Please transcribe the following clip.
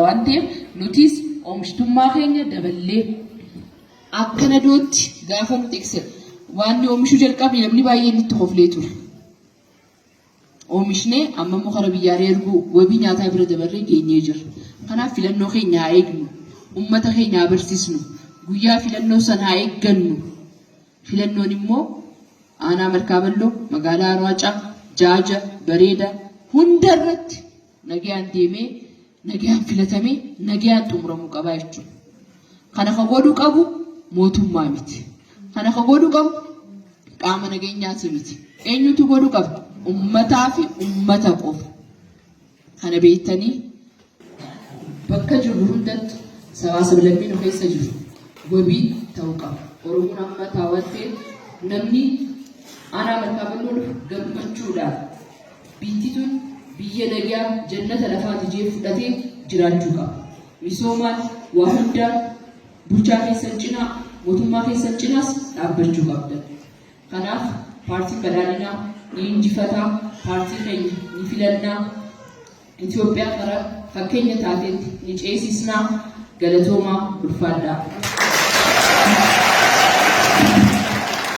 Wanteef nutis oomishtummaa keenya daballee akkana dootti gaafa nuti eegsisan waan oomishuu jalqabne namni baay'een itti hoflee ture. Oomishnee amma immoo karaa biyyaalee erguu wabii nyaataa bira dabarree geenyee jira. Kanaaf filannoo keenya haa eegnu, uummata keenya haa barsiisnu, guyyaa filannoo sana haa eeggannu. Filannoon immoo aanaa Malkaaballoo, magaalaa Arwaacaa, Jaaja, Bareeda hundarratti nagaan deemee nagaan filatamee nagaan xumuramuu qaba jechuudha. Kana kan godhuu qabu mootummaa miti. Kana kan godhuu qabu qaama nageenyaati miti. Eenyutu godhuu qaba? Uummataa fi uummata qofa. Kana beektanii bakka jirru hundatti sabaa sablammiin keessa jiru wabii ta'uu qaba. Oromoon amma taawwattee namni aanaa Malkaaballoo gammachuudhaan biittituun biyya nagaa jannata lafaati jee fudhatee jiraachuu qaba. Misoomaan waa hundaan bulchaa keessan cinaa mootummaa keessan cinaas dhaabbachuu qabda. Kanaaf paartiin badhaadhinaa ni injifataa, paartii keenya ni filannaa, Itoophiyaa karaa fakkeenya taateetti ni ceesisnaa. Galatoomaa ulfaadhaa.